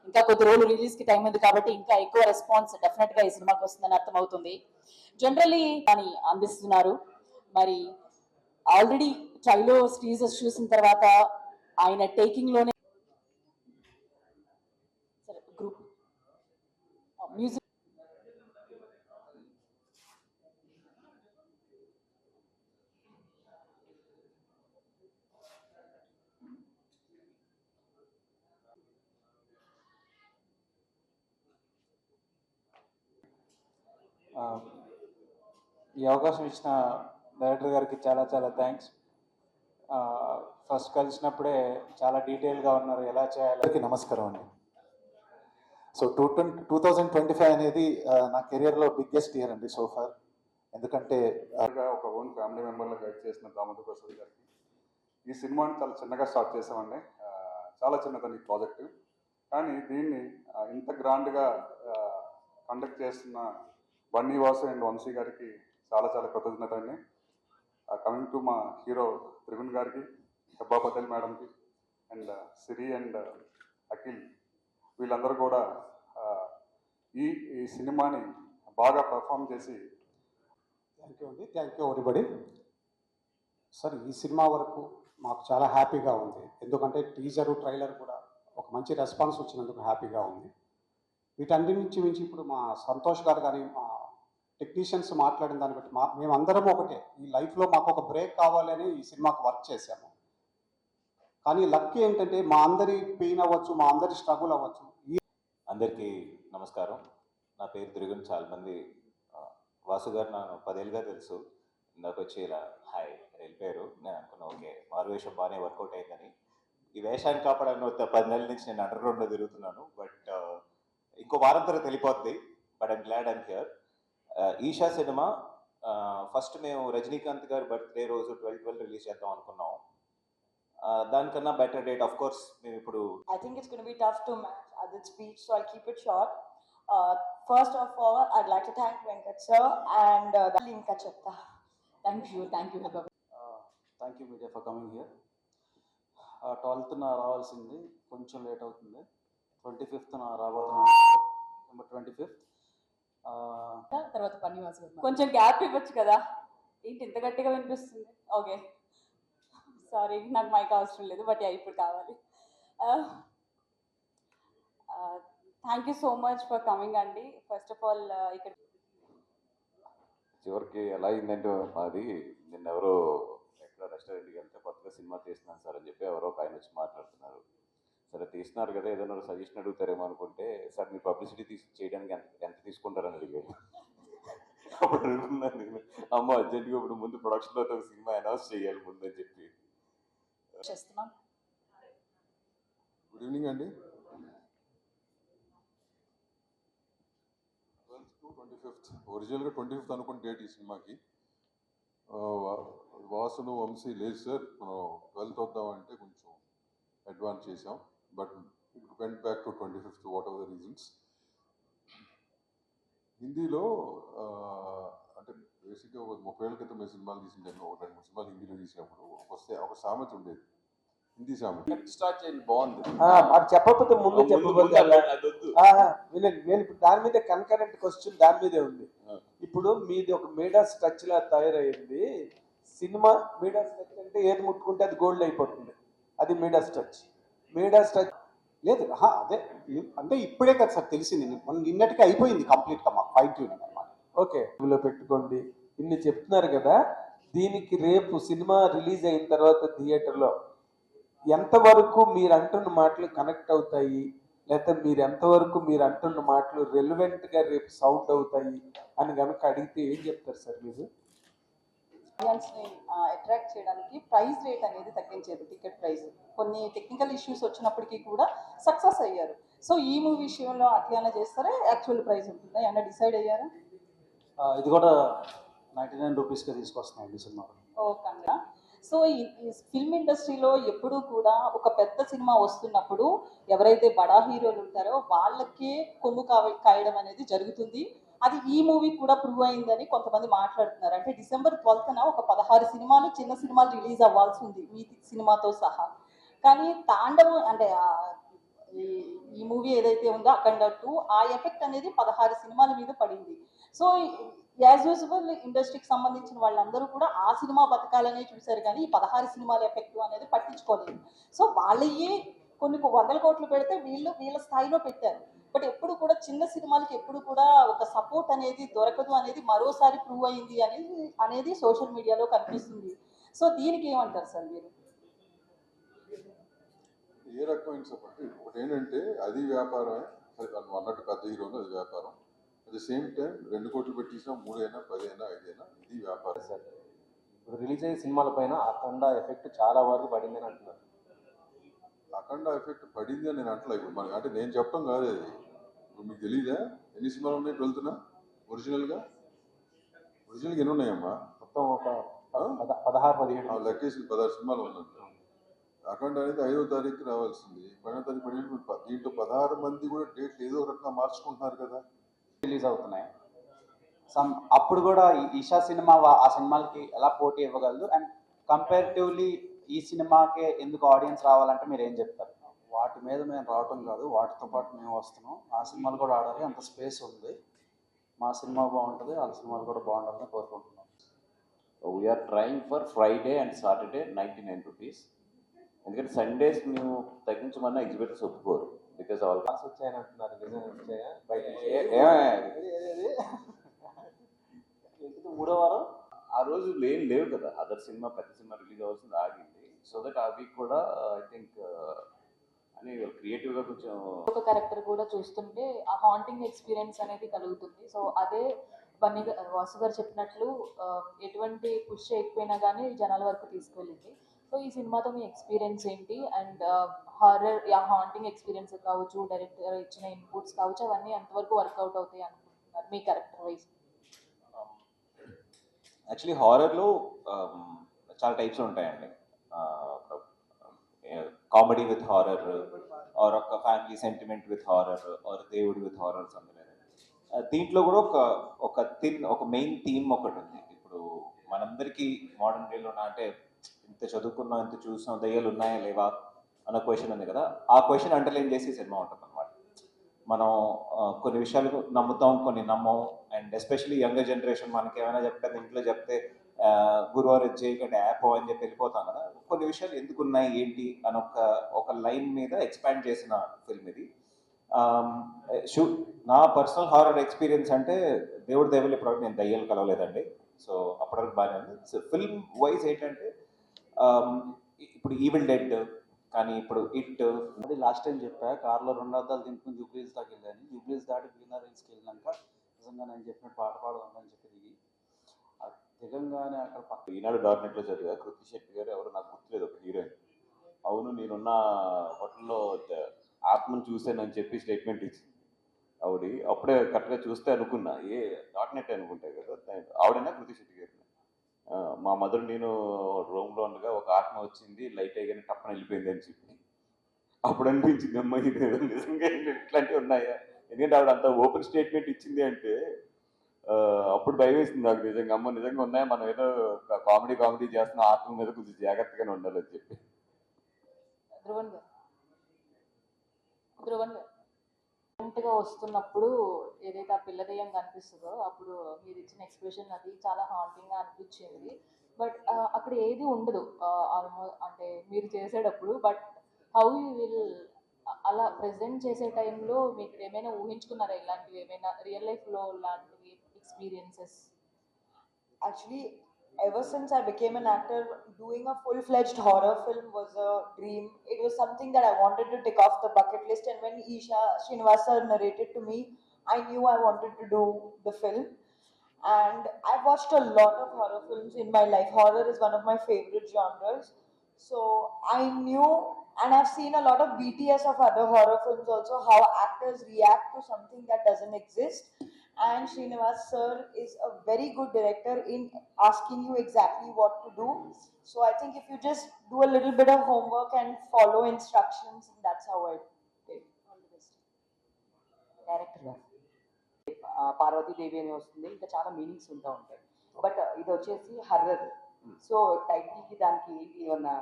ఇంకా కొద్ది రోజులు రిలీజ్ కి టైం ఉంది కాబట్టి ఇంకా ఎక్కువ రెస్పాన్స్ డెఫినెట్ గా ఈ సినిమాకి వస్తుందని అర్థమవుతుంది. జనరల్లీ అని అందిస్తున్నారు. మరి ఆల్రెడీ ట్రైలర్స్ టీజర్స్ చూసిన తర్వాత ఆయన టేకింగ్ లోనే గ్రూప్ మ్యూజిక్ ఈ అవకాశం ఇచ్చిన డైరెక్టర్ గారికి చాలా చాలా థ్యాంక్స్. ఫస్ట్ కలిసినప్పుడే చాలా డీటెయిల్గా ఉన్నారు ఎలా చేయాలి. నమస్కారం అండి. సో 2025 అనేది నా కెరియర్లో బిగ్గెస్ట్ ఇయర్ అండి సో ఫార్. ఎందుకంటే ఒక ఓన్ ఫ్యామిలీ మెంబర్లో గైడ్ చేసిన దామోదర్ ప్రసాద్ గారికి ఈ సినిమాని చాలా చిన్నగా స్టార్ట్ చేసామండి. చాలా చిన్నదని ఈ ప్రాజెక్టు, కానీ దీన్ని ఇంత గ్రాండ్గా కండక్ట్ చేస్తున్న బన్నీ వాసు అండ్ వంశీ గారికి చాలా చాలా కృతజ్ఞత అండి. కమింగ్ టు మా హీరో త్రిగుణ్ గారికి, హెబ్బా పటేల్ మేడంకి అండ్ సిరి అండ్ అఖిల్, వీళ్ళందరూ కూడా ఈ సినిమాని బాగా పర్ఫామ్ చేసి థ్యాంక్ యూ అండి. Thank you everybody. సార్ ఈ సినిమా వరకు మాకు చాలా హ్యాపీగా ఉంది. ఎందుకంటే టీజరు ట్రైలర్ కూడా ఒక మంచి రెస్పాన్స్ వచ్చినందుకు హ్యాపీగా ఉంది. వీటన్నిటి నుంచి మించి ఇప్పుడు మా సంతోష్ గారు కానీ మా టెక్నీషియన్స్ మాట్లాడిన దాన్ని బట్టి మేమందరం ఒకటే, ఈ లైఫ్లో మాకు ఒక బ్రేక్ కావాలని ఈ సినిమాకు వర్క్ చేశాము. కానీ లక్ ఏంటంటే మా అందరి పెయిన్ అవ్వచ్చు, మా అందరి స్ట్రగుల్ అవ్వచ్చు. అందరికీ నమస్కారం. నా పేరు త్రిగుణ్. చాలా మంది వాసు గారు నాకు 10 ఏళ్ళుగా తెలుసు. ఇందాక వచ్చి ఇలా హాయ్ వెళ్ళిపోయారు. నేను అనుకున్నా ఓకే మారువేషం బాగానే వర్కౌట్ అయిందని. ఈ వేషాన్ని కాపాడని 10 నెలల నుంచి నేను అండర్ గ్రౌండ్లో తిరుగుతున్నాను. బట్ ఇంకో వారం తర్వాత వెళ్ళిపోద్ది. But I'm glad I'm here. Esha సినిమా ఫస్ట్ మేము రజనీకాంత్ గారి బర్త్డే రోజు 12/12 రిలీజ్ చేద్దాం అనుకున్నాం. దానికన్నా బెటర్ డేట్ ఆఫ్ కోర్స్ మేము ఇప్పుడు I think it's going to be tough to match Adit's speech, so I'll keep it short. First of all, I'd like to thank Venkat sir and Linka Chepta. Thank you. Thank you. Thank you media for coming here. 12th రావాల్సింది, కొంచెం late అవుతుంది. 25th రాబోతున్నాను, September 25th. తర్వాత పన్నివాసు కొంచెం gap ఇవ్వచ్చు కదా, ఏంటి ఇంత గట్టిగా వినిపిస్తుంది? ఓకే సారీ, నాకు మైక్ అవసరం లేదు, బట్ ఇప్పుడు కావాలి. Thank you so much for coming అండి. ఫస్ట్ ఆఫ్ ఆల్ ఇక్కడ చివరికి ఎలా అయిందంటే మాది నిన్న ఎవరో ఎక్కడ రెస్టారెంట్కి వెళ్తే కొత్తగా సినిమా తీస్తున్నాను సార్ అని చెప్పి ఎవరో ఒక ఆయన వచ్చి మాట్లాడుతున్నారు. సరే తీస్తున్నారు కదా ఏదైనా సజెషన్ అడుగుతారేమో అనుకుంటే, సార్ మీరు పబ్లిసిటీ చేయడానికి ఎంత తీసుకుంటారని అడిగారు. అప్పుడు నేను అమ్మ అర్జెంట్గా ఇప్పుడు ముందు ప్రొడక్షన్లో ఒక సినిమా అనౌన్స్ చేయాలి ముందు అని చెప్పి చేస్తున్నాం. గుడ్ ఈవినింగ్ అండి. 12th to 25th, ఒరిజినల్గా 25th అనుకున్న డేట్ ఈ సినిమాకి. వాసును వంశీ లేదు సార్ మనం 12th వద్దామంటే కొంచెం అడ్వాన్స్ చేసాం, but it went back to 25th what ever the reasons. హిందీలో అంటే బేసిక్గా 30 ఏళ్ళ క్రితం సినిమాలు తీసిన టైంలో 2-3 సినిమాలు హిందీలో తీసినప్పుడు ఒక సామెత ఉండేది, హిందీ సామెత. స్టార్ట్ చేయండి, బాగుంది. అది చెప్పకపోతే ముందు చెప్పకపోతే నేను ఇప్పుడు దాని మీద కన్కరెంట్ క్వశ్చన్ దాని మీదే ఉంది. ఇప్పుడు మీది ఒక మీడాస్ టచ్ లా తయారైంది సినిమా. మీడాస్ టచ్ అంటే ఏది ముట్టుకుంటే అది గోల్డ్ అయిపోతుంది, అది మీడాస్ టచ్. మీడాస్ టచ్ లేదు, అదే అంటే ఇప్పుడే కదా సార్ తెలిసింది, నిన్నటికి అయిపోయింది కంప్లీట్గా మా ఫైన్ ట్యూనింగ్ అనమాట. ఓకే ఇందులో పెట్టుకోండి ఇన్ని చెప్తున్నారు కదా. దీనికి రేపు సినిమా రిలీజ్ అయిన తర్వాత థియేటర్లో ఎంతవరకు మీరు అంటున్న మాటలు కనెక్ట్ అవుతాయి, లేకపోతే మీరు ఎంతవరకు మీరు అంటున్న మాటలు రెలవెంట్గా రేపు సౌండ్ అవుతాయి అని కనుక అడిగితే ఏం చెప్తారు సార్ మీరు? ఆడియన్స్ని అట్రాక్ట్ చేయడానికి ప్రైస్ రేట్ అనేది తగ్గించారు, టికెట్ ప్రైస్. కొన్ని టెక్నికల్ ఇష్యూస్ వచ్చినప్పటికీ కూడా సక్సెస్ అయ్యారు. సో ఈ మూవీ విషయంలో అట్లా చేస్తారా, యాక్చువల్ ప్రైస్ ఉంటుందా, ఏమన్నా డిసైడ్ అయ్యారా? ఇది కూడా 99 రూపీస్గా తీసుకొస్తున్నాం ఈ సినిమా. ఓకే. సో ఈ ఫిల్మ్ ఇండస్ట్రీలో ఎప్పుడూ కూడా ఒక పెద్ద సినిమా వస్తున్నప్పుడు ఎవరైతే బడా హీరోలు ఉంటారో వాళ్ళకే కొమ్ము కాయడం అనేది జరుగుతుంది. అది ఈ మూవీ కూడా ప్రూవ్ అయిందని కొంతమంది మాట్లాడుతున్నారు. అంటే December 12th ఒక 16 సినిమాలు చిన్న సినిమాలు రిలీజ్ అవ్వాల్సి ఉంది మీ సినిమాతో సహా. కానీ తాండవం అంటే ఈ మూవీ ఏదైతే ఉందో అఖండ 2 ఆ ఎఫెక్ట్ అనేది 16 సినిమాల మీద పడింది. సో యాజ్ యూజువల్ ఇండస్ట్రీకి సంబంధించిన వాళ్ళందరూ కూడా ఆ సినిమా బతకాలనే చూశారు కానీ ఈ 16 సినిమాల ఎఫెక్ట్ అనేది పట్టించుకోలేదు. సో వాళ్ళయ్యే కొన్ని వందల కోట్లు పెడితే వీళ్ళ స్థాయిలో పెట్టారు. బట్ ఎప్పుడు కూడా చిన్న సినిమాలకి ఎప్పుడు కూడా ఒక సపోర్ట్ అనేది దొరకదు అనేది మరోసారి ప్రూవ్ అయింది అనేది సోషల్ మీడియాలో కనిపిస్తుంది. సో దీనికి ఏమంటారు సార్ మీరు? ఏ రకమైన సపోర్ట్? ఒకటి ఏంటంటే అది వ్యాపారమే, అది అన్నట్టు పెద్ద హీరోలు అది వ్యాపారం. అట్ ద సేమ్ టైం 2 కోట్లు పెట్టించినా 3 అయినా 10 అయినా 5 అయినా ఇది వ్యాపారం. సార్ ఇప్పుడు రిలీజ్ అయ్యే సినిమాల పైన అఖండ ఎఫెక్ట్ చాలా వరకు పడిందని అంటున్నారు. అఖండ ఎఫెక్ట్ పడింది అని నేను అంటలే. ఇప్పుడు మనకి అంటే నేను చెప్పడం కాదు అది. ఇప్పుడు మీకు తెలీదా ఎన్ని సినిమాలు ఉన్నాయి 12th ఒరిజినల్గా ఎన్ని ఉన్నాయమ్మా? మొత్తం ఒక 16-17 లెక్కేసి 16 సినిమాలు ఉన్నాయి. అఖండ అనేది 5వ తారీఖు రావాల్సింది, 12వ తారీఖు పడినప్పుడు దీంట్లో 16 మంది కూడా డేట్లు ఏదో ఒక రకంగా మార్చుకుంటున్నారు కదా. రిలీజ్ అవుతున్నాయి. అప్పుడు కూడా ఈషా సినిమా ఆ సినిమాలకి ఎలా పోటీ ఇవ్వగలదు? అండ్ కంపారిటివ్లీ ఈ సినిమాకే ఎందుకు ఆడియన్స్ రావాలంటే మీరు ఏం చెప్తారు? వాటి మీద మేము రావటం కాదు, వాటితో పాటు మేము వస్తున్నాం. ఆ సినిమాలు కూడా ఆడాలి, అంత స్పేస్ ఉంది. మా సినిమా బాగుంటుంది, వాళ్ళ సినిమాలు కూడా బాగుండాలని కోరుకుంటున్నాం. We're trying for Friday and Saturday 99 rupees. ఎందుకంటే సండేస్ మేము తగ్గించమన్నా ఎగ్జిబిటర్స్ ఒప్పుకోరు. బికాస్ ఆల్ క్లాస్ వచ్చాయని అంటున్నారు, నిజంగా వచ్చాయా? బయట మూడో వారం ఆ రోజు లేవు కదా, అదర్ సినిమా పెద్ద సినిమా రిలీజ్ అవ్వాల్సింది ఆగింది. సో దట్ ఆ వీక్ కూడా ఐ థింక్ అని క్రియేటివ్గా కొంచెం ఒక క్యారెక్టర్ కూడా చూస్తుంటే ఆ హాంటింగ్ ఎక్స్పీరియన్స్ అనేది కలుగుతుంది. సో అదే బన్నీ వాసు గారు చెప్పినట్లు ఎటువంటి పుష్ చేయకపోయినా కానీ జనాల వరకు తీసుకెళ్ళింది. సో ఈ సినిమాతో మీ ఎక్స్పీరియన్స్ ఏంటి? అండ్ హారర్ హాంటింగ్ ఎక్స్పీరియన్స్ కావచ్చు, డైరెక్టర్ ఇచ్చిన ఇన్పుట్స్ కావచ్చు, అవన్నీ ఎంతవరకు వర్కౌట్ అవుతాయి అనుకుంటున్నారు మీ క్యారెక్టర్ వైజ్? యాక్చువల్లీ హారర్లో చాలా టైప్స్ ఉంటాయండి. కామెడీ విత్ హారర్, ఆర్ ఒక family sentiment with horror, or దేవుడి విత్ హారర్ సంథింగ్. దీంట్లో కూడా ఒక మెయిన్ థీమ్ ఒకటి ఉంది. ఇప్పుడు మనందరికీ మోడర్న్ డేలో అంటే ఇంత చదువుకున్నాం, ఇంత చూసాం, దయ్యాలు ఉన్నాయా లేవా అన్న క్వశ్చన్ ఉంది కదా. ఆ క్వశ్చన్ అండర్లైన్ చేసి సినిమా ఉంటుంది అనమాట. మనం కొన్ని విషయాలు నమ్ముతాం, కొన్ని నమ్మం. అండ్ ఎస్పెషలీ యంగర్ జనరేషన్ మనకి ఏమైనా చెప్తే ఇంట్లో చెప్తే గురువారు చేయకండి యాప్ అని చెప్పి వెళ్ళిపోతాం కదా. కొన్ని విషయాలు ఎందుకు ఉన్నాయి ఏంటి అని ఒక లైన్ మీద ఎక్స్పాండ్ చేసిన ఫిల్మ్ ఇది. నా పర్సనల్ హారర్ ఎక్స్పీరియన్స్ అంటే దేవుడి దైవలు ఇప్పటివరకు నేను దయ్యాలు కలవలేదండి. సో అప్పటివరకు బాగానే ఉంది. సో ఫిల్మ్ వైజ్ ఏంటంటే ఇప్పుడు ఈవిల్ డెడ్ కానీ ఇప్పుడు అది లాస్ట్ టైం చెప్పా, కార్లో 2 అద్దాలు తింటుకుని జూబ్లీస్ దాకా వెళ్ళాను. జూబ్లీస్ దాటి గ్రీనర్ హిల్స్కి వెళ్ళినాక నిజంగా నేను చెప్పినట్టు పాట పాడదామని చెప్పి దిగంగానే అక్కడ ఈనాడు డార్నెట్లో చదివా, కృతి శెట్టి గారు ఎవరు నాకు గుర్తులేదు, ఒక హీరోయిన్. అవును నేనున్న హోటల్లో ఆత్మను చూశానని చెప్పి స్టేట్మెంట్ ఇచ్చింది ఆవిడ. అప్పుడే కరెక్ట్గా చూస్తే అనుకున్నా డాట్ నెట్ అనుకుంటాయి కదా, ఆవిడైనా కృతి శెట్టి గారు. మా మదర్ నేను రూమ్లో ఉండగా ఒక ఆత్మ వచ్చింది, లైట్ అయ్యగానే టప్పని వెళ్ళిపోయింది అని చెప్పి అప్పుడు అనిపించింది అమ్మాయి నిజంగా ఇట్లాంటివి ఉన్నాయా. ఎందుకంటే ఆవిడ అంత ఓపెన్ స్టేట్మెంట్ ఇచ్చింది అంటే అప్పుడు భయం వేసింది నాకు నిజంగా. అమ్మ నిజంగా ఉన్నాయా, మనం ఏదో కామెడీ చేస్తున్న ఆత్మ మీద కొంచెం జాగ్రత్తగానే ఉండాలని చెప్పి. ధ్రువన్ గా వస్తున్నప్పుడు ఏదైతే ఆ పిల్ల దెయ్యం కనిపిస్తుందో అప్పుడు మీరు ఇచ్చిన ఎక్స్ప్రెషన్ అది చాలా హాంటింగ్ గా అనిపించింది. బట్ అక్కడ ఏది ఉండదు అంటే మీరు చేసేటప్పుడు. బట్ హౌ యూ విల్ అలా ప్రెజెంట్ చేసే టైంలో మీకు ఏమైనా ఊహించుకున్నారా ఇలాంటివి ఏమైనా రియల్ లైఫ్ లో లాంటివి experiences? Actually, ever since I became an actor, doing a full-fledged horror film was a dream. It was something that I wanted to tick off the bucket list, and when Isha Srinivasa narrated to me, I knew I wanted to do the film. And I've watched a lot of horror films in my life. Horror is one of my favorite genres. So I knew, and I've seen a lot of BTS of other horror films also, how actors react to something that doesn't exist. And Srinivas sir is a very good director in asking you exactly what to do. So I think if you just do a little bit of homework and follow instructions, that's how I did. All the best. Director Parvathidevi అని వస్తుంది, ఇంకా చాలా meanings ఉంటాయి. But ఇది వచ్చేసి horror. So title కి దానికి ఏంటి ఏమన్నా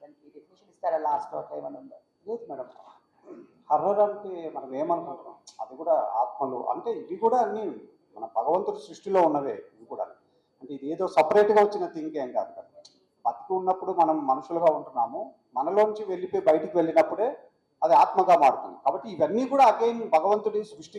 దానికి డెఫినేషన్ ఇస్తారా? లాస్ట్ అట్లా ఏమన్నా ఉందా? లేదు మేడం, హర్రర్ అంటే మనం ఏమనుకుంటున్నాం, అది కూడా ఆత్మలు అంటే ఇవి కూడా అన్ని మన భగవంతుడి సృష్టిలో ఉన్నవే ఇవి కూడా. అంటే ఇది ఏదో సపరేట్గా వచ్చిన థింగ్ ఏం కాదు కదా. బతికి ఉన్నప్పుడు మనం మనుషులుగా ఉంటున్నాము, మనలోంచి వెళ్ళిపోయి బయటికి వెళ్ళినప్పుడే అది ఆత్మగా మారుతుంది. కాబట్టి ఇవన్నీ కూడా అగైన్ భగవంతుడి సృష్టి